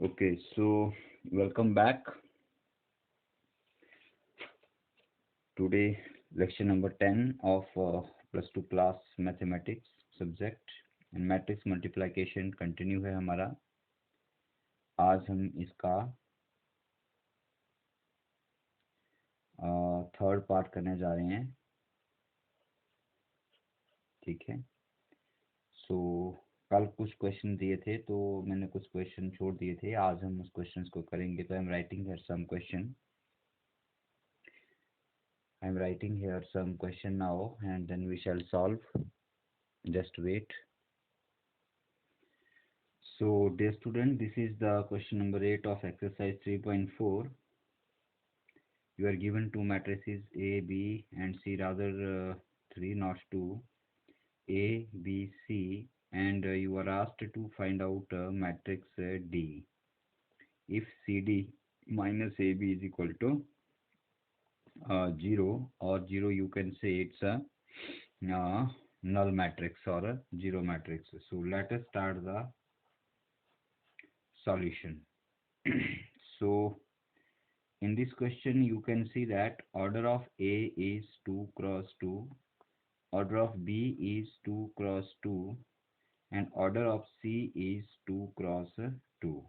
Okay, so welcome back. Today, lecture number 10 of plus 2 class mathematics subject and matrix multiplication continue है हमारा. आज हम इसका third part करने जा रहे हैं. ठीक है. सो कल कुछ क्वेश्चन दिए थे तो मैंने कुछ क्वेश्चन छोड़ दिए थे. आज हम उस क्वेश्चंस को करेंगे. तो I am writing here some question. I am writing here some question now and then we shall solve. Just wait. So dear student, this is the question number 8 of exercise 3.4. You are given two matrices A, B and C, rather 3 not 2, A, B, C, and you are asked to find out matrix D. If CD minus AB is equal to 0 or 0, you can say it's a null matrix or a zero matrix. So let us start the solution. So in this question you can see that order of A is 2 cross 2, order of B is 2 cross 2 and order of C is 2 cross 2.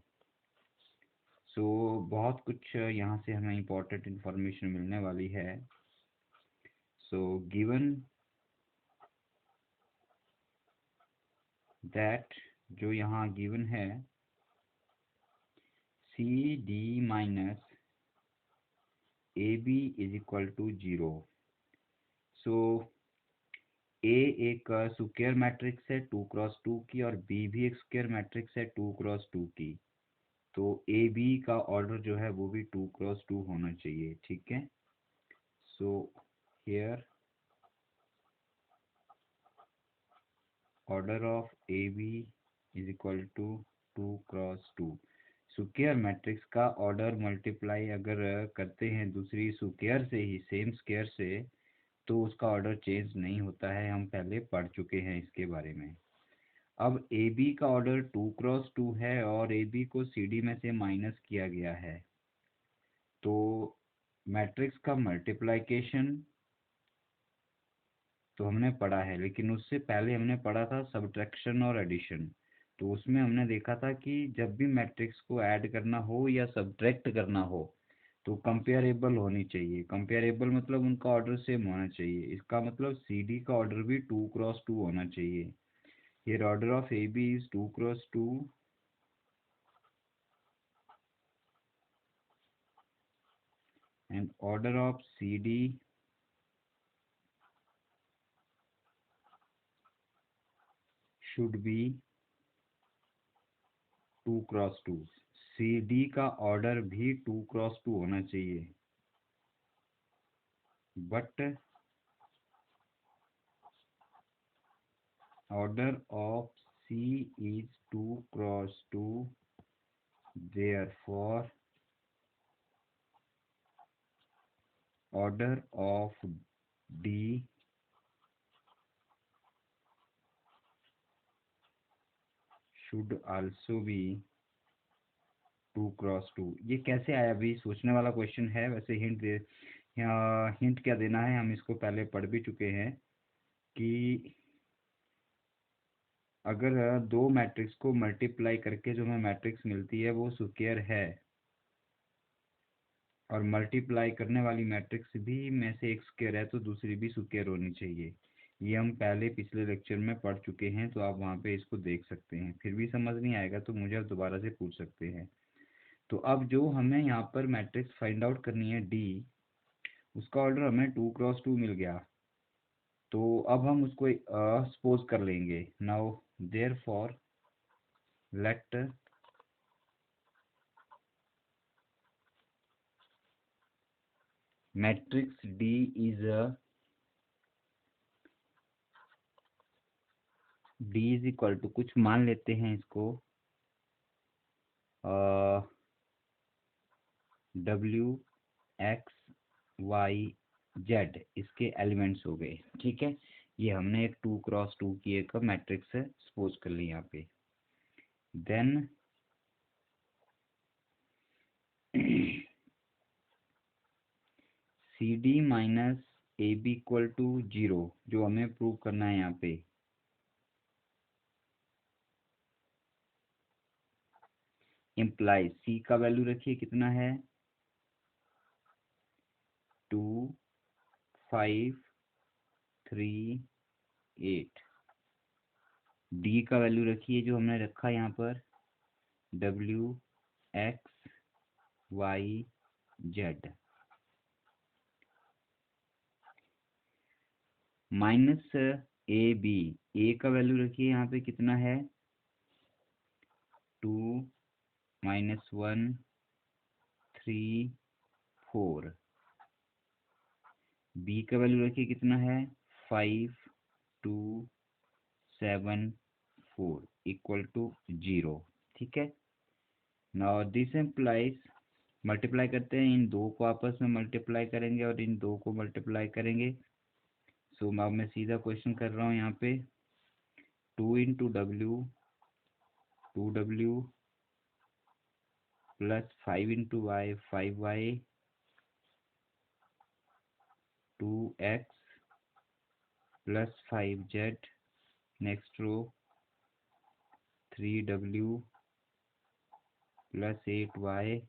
So बहुत कुछ यहाँ से हमें important information मिलने वाली है. So given that जो यहाँ given है CD minus AB is equal to 0. So A एक स्क्वायर मैट्रिक्स है 2 क्रॉस 2 की और B भी एक स्क्वायर मैट्रिक्स है 2 क्रॉस 2 की. तो ए बी का ऑर्डर जो है वो भी 2 क्रॉस 2 होना चाहिए. ठीक है. So here order of A B is equal to 2 cross 2. Square matrix का ऑर्डर मल्टीप्लाई अगर करते हैं दूसरी स्क्वायर से ही, सेम स्क्वायर से, तो उसका ऑर्डर चेंज नहीं होता है. हम पहले पढ़ चुके हैं इसके बारे में. अब ए बी का ऑर्डर 2 क्रॉस 2 है और ए बी को सी डी में से माइनस किया गया है. तो मैट्रिक्स का मल्टीप्लिकेशन तो हमने पढ़ा है, लेकिन उससे पहले हमने पढ़ा था सब्ट्रैक्शन और एडिशन. तो उसमें हमने देखा था कि जब भी मैट्रिक्स को ऐड करना हो या सब्ट्रैक्ट करना हो तो कंपेरेबल होनी चाहिए. कंपेरेबल मतलब उनका ऑर्डर सेम होना चाहिए. इसका मतलब सी डी का ऑर्डर भी 2 क्रॉस 2 होना चाहिए. Here order of AB is 2 cross 2 and order of CD should be 2 cross 2. CD का ऑर्डर भी 2 क्रॉस 2 होना चाहिए. But order of C is 2 cross 2, therefore order of D should also be 2 cross 2. ये कैसे आया अभी सोचने वाला क्वेश्चन है. वैसे हिंट क्या देना है, हम इसको पहले पढ़ भी चुके हैं कि अगर दो मैट्रिक्स को मल्टीप्लाई करके जो हमें मैट्रिक्स मिलती है वो स्क्वायर है और मल्टीप्लाई करने वाली मैट्रिक्स भी में से एक स्क्वायर है तो दूसरी भी स्क्वायर होनी चाहिए. ये हम पहले पिछले लेक्चर में पढ़ चुके हैं, तो आप वहाँ पे इसको देख सकते हैं. फिर भी समझ नहीं आएगा तो मुझे आप दोबारा से पूछ सकते हैं. तो अब जो हमें यहाँ पर मैट्रिक्स फाइंड आउट करनी है डी, उसका ऑर्डर हमें 2 क्रॉस 2 मिल गया. तो अब हम उसको सपोज कर लेंगे. Now therefore let matrix D is equal to, कुछ मान लेते हैं इसको, डब्ल्यू एक्स वाई जेड इसके एलिमेंट्स हो गए. ठीक है. ये हमने एक 2 क्रॉस 2 की एक मैट्रिक्स सपोज कर ली यहाँ पे. Then C D minus A B equal to 0 जो हमें प्रूव करना है यहाँ पे। इम्प्लाई सी का वैल्यू रखिए कितना है 2 5 3 8। डी का वैल्यू रखिए जो हमने रखा यहाँ पर W X Y Z। Minus A B, A का वैल्यू रखिए यहाँ पे कितना है 2 -1 3 4। बी का वैल्यू रखिए कितना है 5 2 7 4 इक्वल टू 0। ठीक है। नाउ दिस इम्प्लाइज, मल्टीप्लाई करते हैं, इन दो को आपस में मल्टीप्लाई करेंगे और इन दो को मल्टीप्लाई करेंगे। सो अब मैं सीधा क्वेश्चन कर रहा हूँ यहाँ पे 2 into W 2W plus 5 into Y 5Y 2X plus 5Z। Next row 3W plus 8Y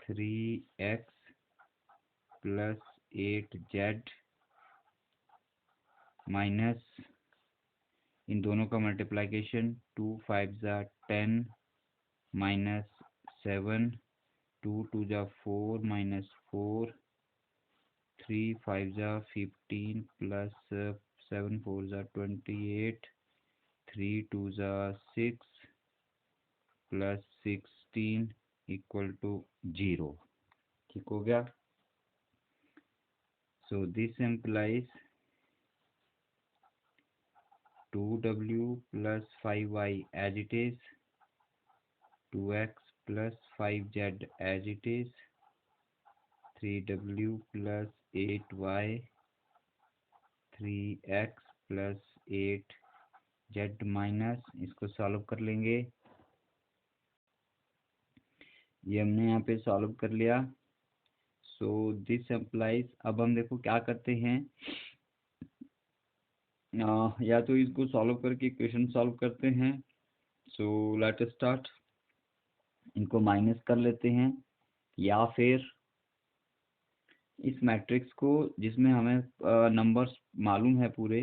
3X plus 8Z minus इन दोनों का मल्टीप्लिकेशन 2 5 जा 10 माइनस 7 2 2 जा 4 माइनस 4 3 5 जा 15 प्लस 7 4 जा 28 3 2 जा 6 प्लस 16 इक्वल टू 0। ठीक हो गया। So this implies 2W plus 5Y as it is 2X plus 5Z as it is 3W plus 8Y 3X plus 8Z minus, इसको सॉल्व कर लेंगे। ये हमने यहाँ पे सॉल्व कर लिया। सो दिस इम्प्लाइज, अब हम देखो क्या करते हैं, या तो इसको सॉल्व करके इक्वेशन सॉल्व करते हैं। सो लेट अस स्टार्ट, इनको माइनस कर लेते हैं, या फिर इस मैट्रिक्स को जिसमें हमें नंबर्स मालूम है पूरे,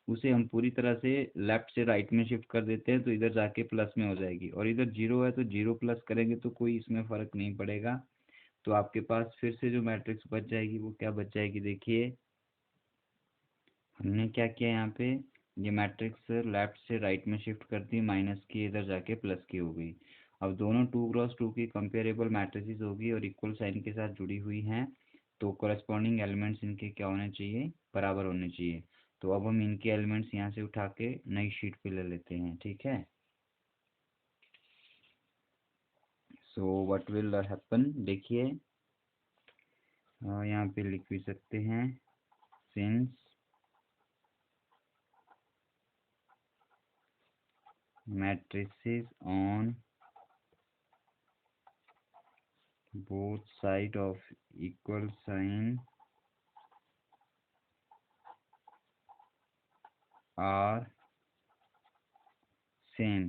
उसे हम पूरी तरह से लेफ्ट से राइट में शिफ्ट कर देते हैं तो इधर जाके प्लस में हो जाएगी, और इधर जीरो है तो जीरो प्लस करेंगे तो कोई इसमें फ़र्क नहीं पड़ेगा। तो आपके पास फिर से जो मैट्रिक्स बच जाएगी वो क्या बच जाएगी, देखिए हमने क्या किया यहाँ पे, ये मैट्रिक्स लेफ्ट से राइट में शिफ्ट कर दी, माइनस की इधर जाके प्लस की हो गई। अब दोनों 2x2 की कंपेरेबल मैट्रिसेस होगी और इक्वल साइन के साथ जुड़ी हुई हैं, तो कोरस्पॉन्डिंग एलिमेंट्स इनके क्या होने चाहिए, बराबर होने चाहिए। तो अब हम इनके एलिमेंट्स यहाँ से उठा के नई शीट पे ले लेते हैं। ठीक है। सो व्हाट विल हैपन, देखिए यहाँ पे लिख भी सकते हैं since matrices on both side of equal sign are same,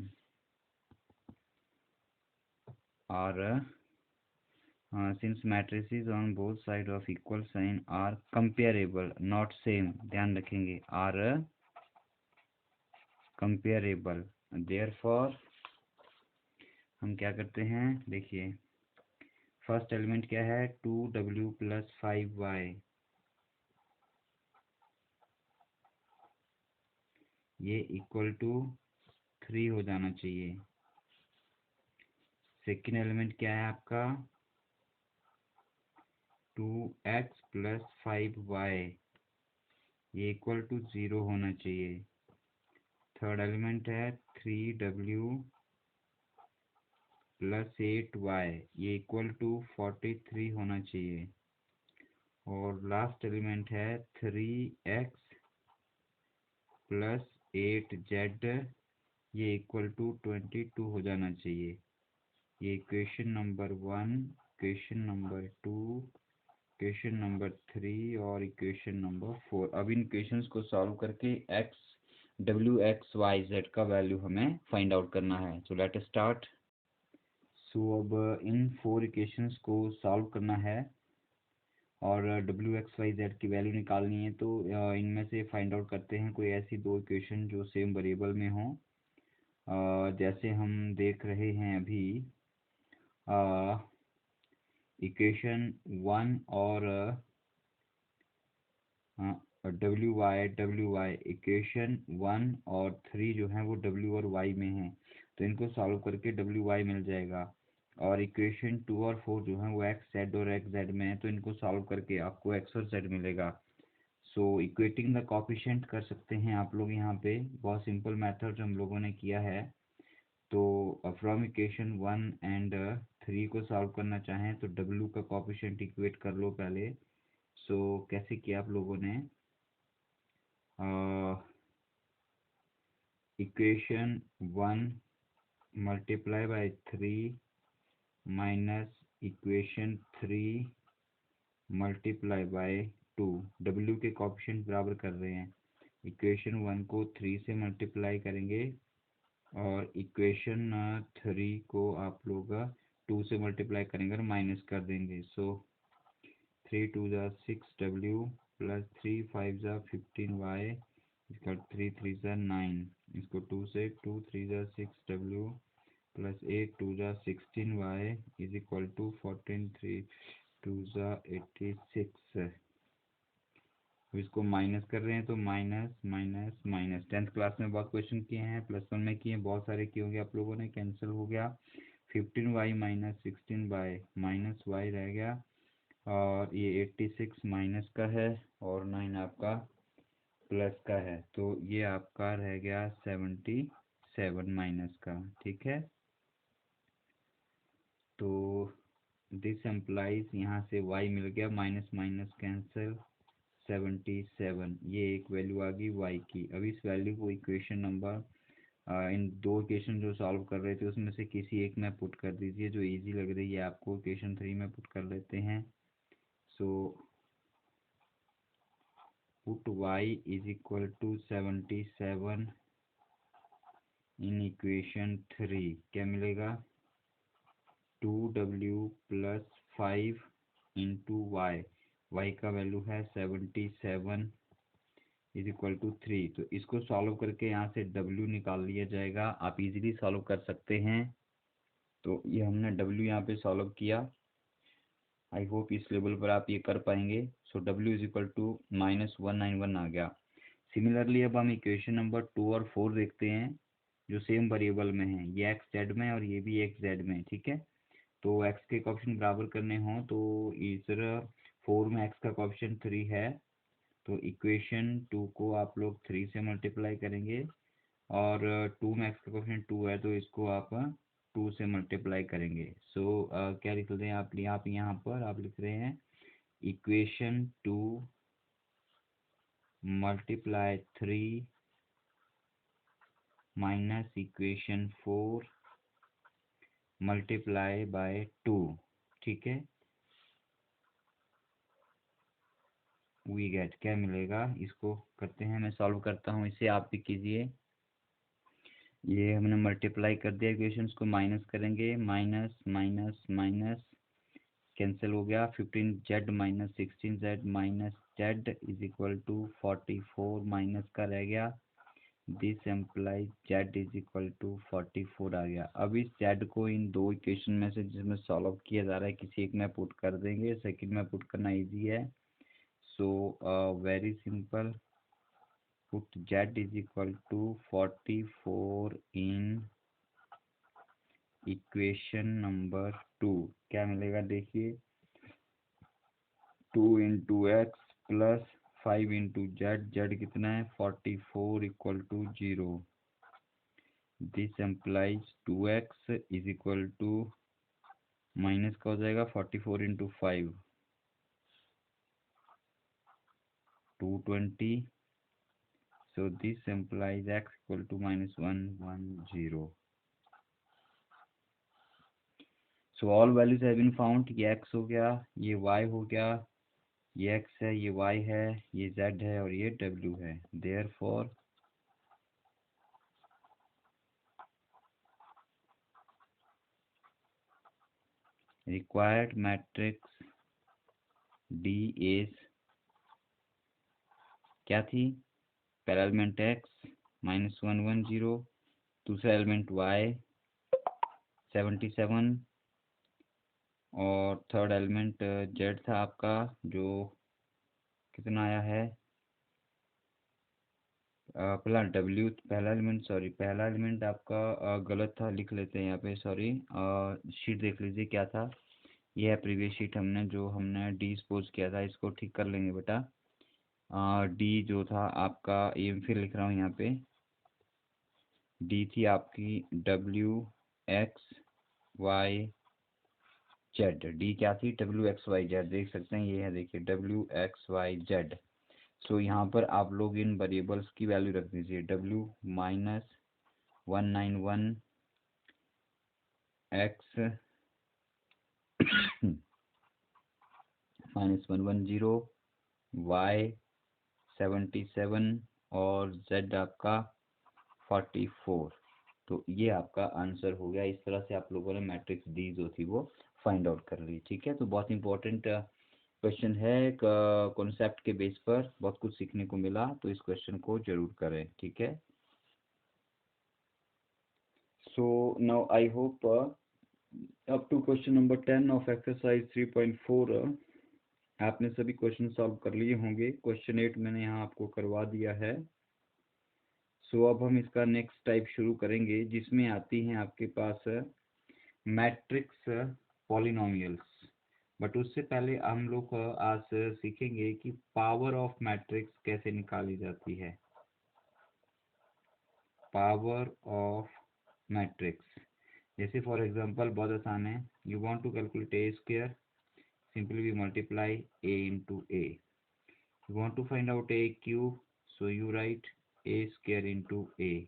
or since matrices on both side of equal sign are comparable not same, ध्यान रखेंगे, are comparable, therefore हम क्या करते हैं, देखिए फर्स्ट एलिमेंट क्या है 2W प्लस 5Y, ये इक्वल टू 3 हो जाना चाहिए। सेकेंड एलिमेंट क्या है आपका 2X प्लस 5Y, ये इक्वल टू 0 होना चाहिए। थर्ड एलिमेंट है 3W प्लस 8Y, ये इक्वल टू 43 होना चाहिए। और लास्ट एलिमेंट है 3X प्लस 8Z, ये इक्वल टू 22 हो जाना चाहिए। ये equation number 1 equation number 2, equation number 3 और इक्वेशन नंबर 4। अब इन इक्वेशंस को सॉल्व करके w x y z का वैल्यू हमें फाइंड आउट करना है। So let start. सो अब इन 4 इक्वेशंस को सॉल्व करना है और w x y z की वैल्यू निकालनी है। तो इनमें से फाइंड आउट करते हैं कोई ऐसी 2 इक्वेशन जो सेम वेरिएबल में हों। जैसे हम देख रहे हैं अभी इक्वेशन 1 और w y इक्वेशन 1 और 3 जो है वो w और y में है, तो इनको सॉल्व करके w y मिल जाएगा। और इक्वेशन 2 और 4 जो है वो x z और x z में है, तो इनको सॉल्व करके आपको x और z मिलेगा। सो इक्वेटिंग द कोएफिशिएंट कर सकते हैं आप लोग यहाँ पे, बहुत सिंपल मेथड हम लोगों ने किया है। तो फ्रॉम इक्वेशन 1 एंड 3 को सॉल्व करना चाहें तो w का कोएफिशिएंट इक्वेट कर लो पहले। सो कैसे किया आप लोगों ने, equation 1 multiply by 3 minus equation 3 multiply by 2, w के कोएफिशिएंट बराबर कर रहे हैं। इक्वेशन 1 को 3 से मल्टीप्लाई करेंगे और इक्वेशन 3 को आप लोग 2 से मल्टीप्लाई करेंगे और माइनस कर देंगे। सो 3 2 ज़ा 6w प्लस 3 5 ज़ा 15y इसका 3 3 ज़ा 9, इसको 2 से 2 3 ज़ा 6w प्लस 8 2 ज़ा 16y इज इक्वल टू 14 3 2 ज़ा 86। इसको माइनस कर रहे हैं तो minus minus minus. 10th class में बहुत क्वेश्चन किए हैं, +1 में किए हैं, बहुत सारे किए होंगे आप लोगों ने। कैंसिल हो गया, 15y minus 16y minus y रह गया, और ये 86 माइनस का है और 9 आपका प्लस का है, तो ये आपका रह गया 77 माइनस का। ठीक है, तो दिस एम्प्लाइज यहाँ से y मिल गया, माइनस माइनस कैंसिल, 77, ये एक वैल्यू आ गई y की। अब इस वैल्यू को इक्वेशन नंबर इन 2 इक्वेशन जो सॉल्व कर रहे थे उसमें से किसी एक में पुट कर दीजिए, जो इजी लग रही है आपको। इक्वेशन 3 में पुट कर लेते हैं। So put y is equal to 77 in equation 3, क्या मिलेगा, 2w प्लस 5 इंटू y का वैल्यू है 77 इज इक्वल टू 3। तो इसको सॉल्व करके यहाँ से w निकाल लिया जाएगा, आप इजीली सॉल्व कर सकते हैं। तो ये हमने w यहाँ पे सॉल्व किया, आई होप इस लेवल पर आप ये कर पाएंगे। सो w इज इक्वल टू -191 आ गया। सिमिलरली अब हम इक्वेशन नंबर 2 और 4 देखते हैं जो सेम वेरिएबल में है, ये एक्स जेड में और ये भी एक्स जेड में। ठीक है, तो x के कोएफिशिएंट बराबर करने हों तो इधर 4 में x का कोएफिशिएंट 3 है, तो इक्वेशन 2 को आप लोग 3 से मल्टीप्लाई करेंगे, और 2 में x का कोएफिशिएंट 2 है तो इसको आप 2 से मल्टीप्लाई करेंगे। सो क्या लिख रहे हैं आप यहाँ पर आप लिख रहे हैं equation 2 multiply 3 minus equation 4 multiply by 2। ठीक है, वी गेट, क्या मिलेगा, इसको करते हैं, मैं सॉल्व करता हूँ इसे, आप भी कीजिए। ये हमने मल्टीप्लाई कर दिया, इक्वेशंस को माइनस करेंगे, माइनस माइनस माइनस कैंसिल हो गया, 15z minus 16z minus z is equal to 44 minus का रह गया, this implies z is equal to 44 आ गया। अब इस z को इन 2 इक्वेशन में से जिसमें सॉल्व किया जा रहा है किसी एक में पुट कर देंगे, सेकंड में पुट करना इजी है। So very simple, put z is equal to 44 in equation number 2, क्या मिलेगा देखिए, 2 into X plus 5 into Z, Z कितना है 44 equal to 0, this implies 2x is equal to minus का हो जाएगा 44 into 5 220, so this implies x equal to -110। So all values have been found, ये x हो गया, ये y हो गया, ये x है, ये y है, ये z है और ये w है। Therefore required matrix D is क्या थी, पहला एलिमेंट x -110, दूसरा एलिमेंट y 77 और थर्ड एलिमेंट z था आपका, जो कितना आया है, पहला w, पहला एलिमेंट, सॉरी पहला एलिमेंट आपका गलत था, लिख लेते हैं यहाँ पे, सॉरी। शीट देख लीजिए क्या था, ये है प्रीवियस शीट, जो हमने डी सपोज किया था, इसको ठीक कर लेंगे बेटा। डी जो था आपका, ये फिर लिख रहा हूँ यहाँ पे, डी थी आपकी WXYZ, डी क्या थी, WXYZ, देख सकते हैं ये है, देखिए WXYZ। सो यहाँ पर आप लोग इन वेरिएबल्स की वैल्यू रख दीजिए, W -191 X -110 Y 77 और Z आपका 44। तो ये आपका आंसर हो गया। इस तरह से आप लोगों ने मैट्रिक्स डी जो थी वो फाइंड आउट कर ली। ठीक है, तो बहुत इंपॉर्टेंट क्वेश्चन है, कॉन्सेप्ट के बेस पर बहुत कुछ सीखने को मिला, तो इस क्वेश्चन को जरूर करें। ठीक है, so now I hope up to question number 10 of exercise 3.4 आपने सभी क्वेश्चन सॉल्व कर लिए होंगे। क्वेश्चन 8 मैंने यहाँ आपको करवा दिया है। सो अब हम इसका नेक्स्ट टाइप शुरू करेंगे, जिसमें आती हैं आपके पास मैट्रिक्स पॉलिनोमियल्स। बट उससे पहले हम लोग आज सीखेंगे कि पावर ऑफ मैट्रिक्स कैसे निकाली जाती है। पावर ऑफ मैट्रिक्स, जैसे फॉर एग्जांपल बहुत आसान है, you want to calculate A square, simply we multiply A into A. You want to find out A cube, so you write a square into a.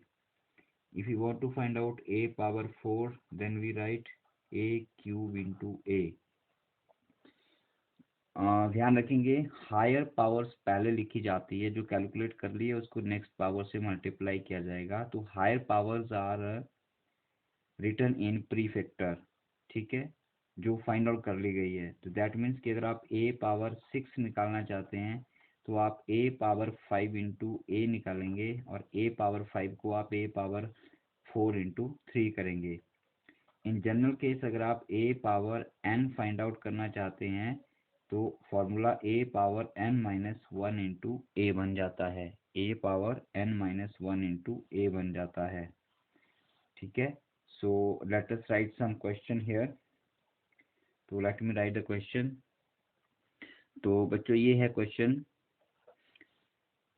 If you want to find out a power 4, then we write a cube into a. ध्यान रखेंगे, higher powers पहले लिखी जाती है, जो calculate कर ली है उसको नेक्स्ट पावर से मल्टीप्लाई किया जाएगा। तो higher powers are written in prefactor, ठीक है, जो फाइंड आउट कर ली गई है। तो दैट मीन्स कि अगर आप a पावर 6 निकालना चाहते हैं तो आप a पावर 5 इंटू ए निकालेंगे, और a पावर 5 को आप a पावर 4 इंटू 3 करेंगे। इन जनरल केस अगर आप a power n find out करना चाहते हैं तो formula a power n-1 into A बन जाता है, a power n-1 into A बन जाता है। ठीक है, so let us write some question here. तो let me write the question. तो बच्चों ये है question,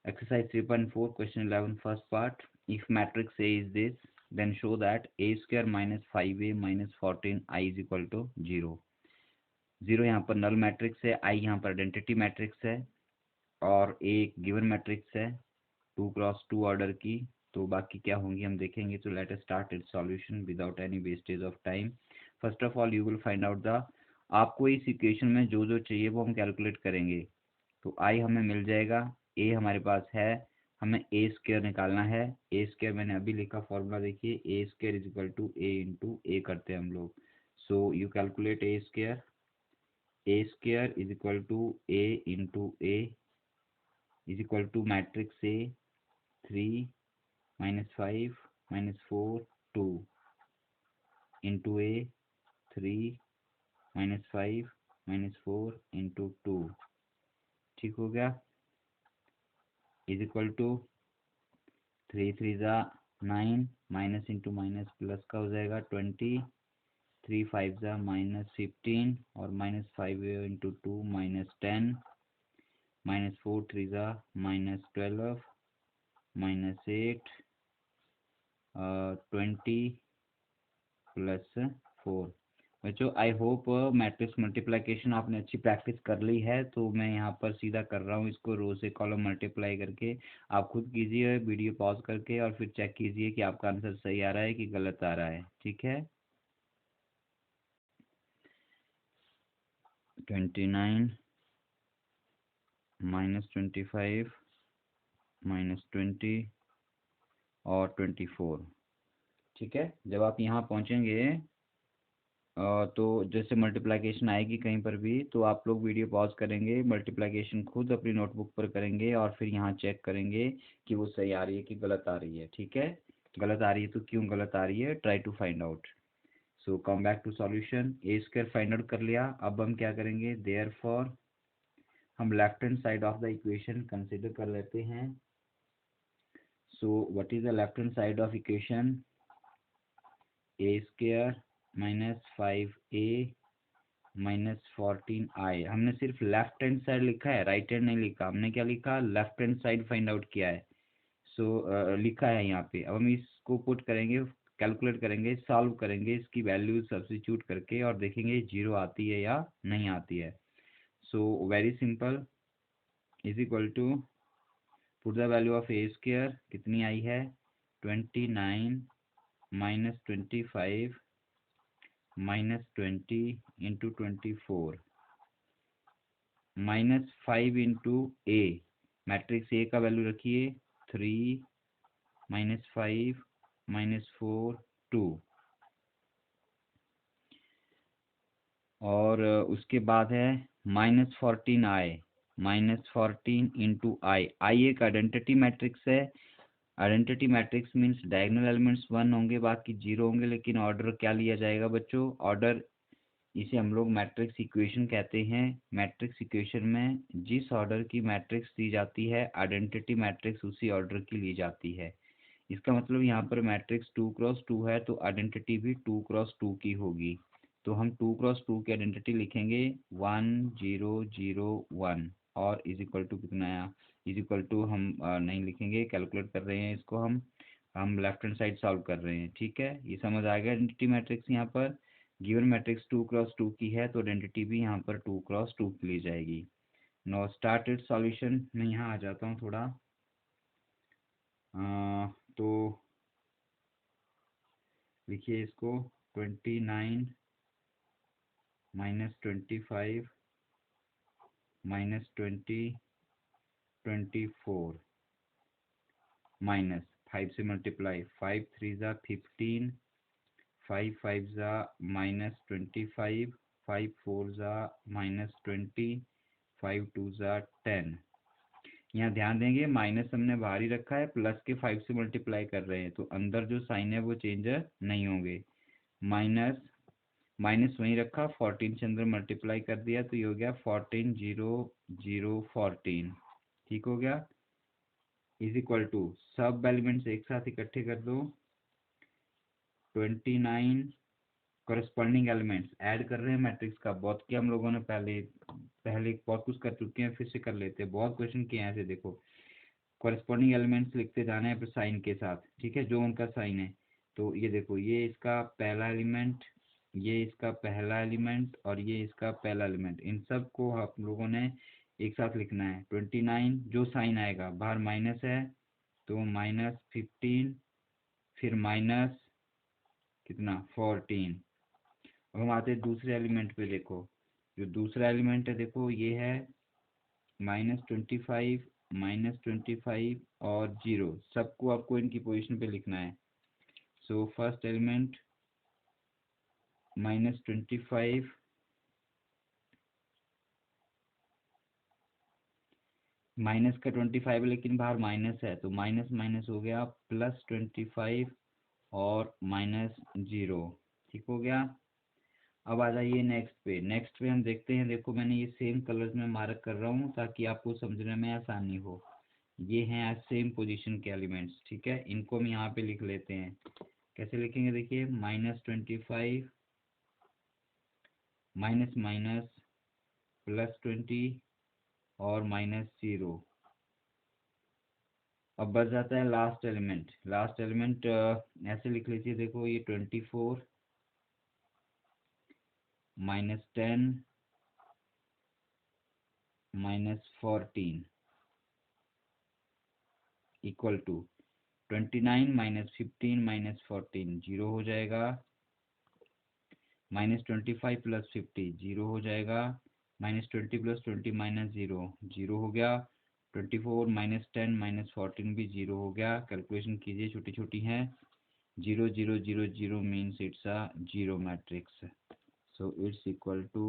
exercise 3.4 question 11 first part. If matrix A is this, then show that a square minus 5a minus 14i is equal to 0. 0 यहाँ पर null matrix है, i यहाँ पर आइडेंटिटी मैट्रिक्स है, और a एक गिवन मैट्रिक्स है 2x2 ऑर्डर की। तो बाकी क्या होंगी हम देखेंगे। तो let us start it's solution without any wastage of time. First of all you will find out the, आपको इस इक्वेशन में जो जो चाहिए वो हम कैलकुलेट करेंगे। तो आई हमें मिल जाएगा, ए हमारे पास है, हमें ए स्क्वायर निकालना है। ए स्क्वायर मैंने अभी लिखा फॉर्मूला, देखिए A square is equal to A into A करते हैं हम लोग। So you calculate A square, A square is equal to A into A is equal to matrix A 3 -5 -4 2 into A 3 -5 -4 into 2, ठीक हो गया, इज इक्वल टू 3 3 ज़ा 9, minus into minus plus का हो जाएगा 20, 3 5 ज़ा -15 और -5 इंटू 2 -10, -4 3 ज़ा -12, -8 20 + 4। बच्चों आई होप मैट्रिक्स मल्टीप्लिकेशन आपने अच्छी प्रैक्टिस कर ली है। तो मैं यहाँ पर सीधा कर रहा हूँ इसको, रो से कॉलम मल्टीप्लाई करके। आप खुद कीजिए वीडियो पॉज करके, और फिर चेक कीजिए कि आपका आंसर सही आ रहा है कि गलत आ रहा है। ठीक है, 29 -25 -20 और 24। ठीक है, जब आप यहाँ पहुँचेंगे तो जैसे मल्टीप्लिकेशन आएगी कहीं पर भी तो आप लोग वीडियो पॉज करेंगे, मल्टीप्लिकेशन खुद अपनी नोटबुक पर करेंगे और फिर यहाँ चेक करेंगे कि वो सही आ रही है कि गलत आ रही है। ठीक है, गलत आ रही है तो क्यों गलत आ रही है, try to find out. So come back to solution. A square find out कर लिया, अब हम क्या करेंगे, देयरफॉर हम left hand side of the equation consider कर लेते हैं। So what is the left hand side of equation, A square -5a -14i। हमने सिर्फ लेफ्ट हैंड साइड लिखा है, राइट हैंड नहीं लिखा। हमने क्या लिखा, left hand side find out किया है। सो लिखा है यहाँ पे। अब हम इसको पुट करेंगे, कैलकुलेट करेंगे, सॉल्व करेंगे, इसकी वैल्यू सब्स्टिट्यूट करके और देखेंगे जीरो आती है या नहीं आती है। So very simple, is equal to put the value of A square, कितनी आई है 29 -25 -20 into 24 -5 into A, matrix A का वैल्यू रखिए 3 -5 -4 2, और उसके बाद है -14i -14 इंटू आई। आई एक आइडेंटिटी मैट्रिक्स है। Identity matrix means diagonal elements 1 होंगे, बाकी 0 होंगे, लेकिन ऑर्डर क्या लिया जाएगा बच्चों, ऑर्डर, इसे हम लोग मैट्रिक्स इक्वेशन कहते हैं। मैट्रिक्स इक्वेशन में जिस ऑर्डर की मैट्रिक्स दी जाती है, आइडेंटिटी मैट्रिक्स उसी ऑर्डर की ली जाती है। इसका मतलब यहाँ पर मैट्रिक्स 2x2 है तो आइडेंटिटी भी 2x2 की होगी। तो हम 2x2 की आइडेंटिटी लिखेंगे 1 0 0 1 और इज इक्वल टू कितना आया, इज इक्वल टू हम नहीं लिखेंगे, कैलकुलेट कर रहे हैं इसको, हम लेफ्ट हैंड साइड सॉल्व कर रहे हैं। ठीक है, ये समझ आ गया। आइडेंटिटी मैट्रिक्स यहाँ पर गिवन मैट्रिक्स 2x2 की है तो आइडेंटिटी भी यहाँ पर 2x2 की ली जाएगी। Know start it solution. मैं यहाँ आ जाता हूँ थोड़ा। तो लिखिए इसको 29 -25 -20 24 माइनस 5 से मल्टीप्लाई, 5 3 ज़ा 15, 5 5 ज़ा -25, 5 4 ज़ा -20, 5 2 ज़ा 10। यहाँ ध्यान देंगे माइनस हमने बाहर ही रखा है, प्लस के 5 से मल्टीप्लाई कर रहे हैं तो अंदर जो साइन है वो चेंज नहीं होंगे। माइनस माइनस वहीं रखा, 14 से अंदर मल्टीप्लाई कर दिया तो ये हो गया 14 0 0 14। ठीक हो गया, इज इक्वल टू सब एलिमेंट्स एक साथ इकट्ठे कर दो, 29 करस्पॉन्डिंग एलिमेंट्स ऐड कर रहे हैं मैट्रिक्स का। बहुत किया हम लोगों ने, पहले पहले बहुत कुछ कर चुके हैं, फिर से कर लेते हैं, बहुत क्वेश्चन किए हैं ऐसे। देखो करस्पॉन्डिंग एलिमेंट्स लिखते जाना है साइन के साथ, ठीक है, जो उनका साइन है। तो ये देखो, ये इसका पहला एलिमेंट, ये इसका पहला एलिमेंट और ये इसका पहला एलिमेंट, इन सब को आप लोगों ने एक साथ लिखना है। 29 जो साइन आएगा, बाहर माइनस है तो -15, फिर माइनस कितना 14। अब हम आते हैं दूसरे एलिमेंट पे। देखो जो दूसरा एलिमेंट है, देखो ये है -25 -25 और 0, सबको आपको इनकी पोजीशन पे लिखना है। सो फर्स्ट एलिमेंट -25 माइनस का 25 लेकिन बाहर माइनस है तो माइनस माइनस हो गया +25 और -0। ठीक हो गया। अब आ जाइए नेक्स्ट पे। नेक्स्ट पे हम देखते हैं, देखो मैंने ये सेम कलर्स में मार्क कर रहा हूँ ताकि आपको समझने में आसानी हो। ये हैं सेम पोजीशन के एलिमेंट्स, ठीक है, इनको हम यहाँ पे लिख लेते हैं। कैसे लिखेंगे, देखिए -25 माइनस माइनस +20 और -0। अब बच जाता है लास्ट एलिमेंट। लास्ट एलिमेंट ऐसे लिख लीजिए, देखो ये 24 -10 -14 इक्वल टू 29 -15 -14 0 हो जाएगा, -25 + 50 0 हो जाएगा, -20 + 20 -0 0 हो गया। 24 -10 -14 भी 0 हो गया। कैलकुलेशन कीजिए, छोटी छोटी हैं। 0 0 0 0 means it's a zero matrix, so it's equal to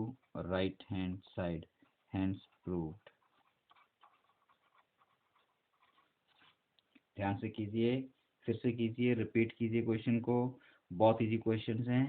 right hand side, hence proved। ध्यान से कीजिए, फिर से कीजिए, रिपीट कीजिए क्वेश्चन को, बहुत इजी क्वेश्चंस हैं।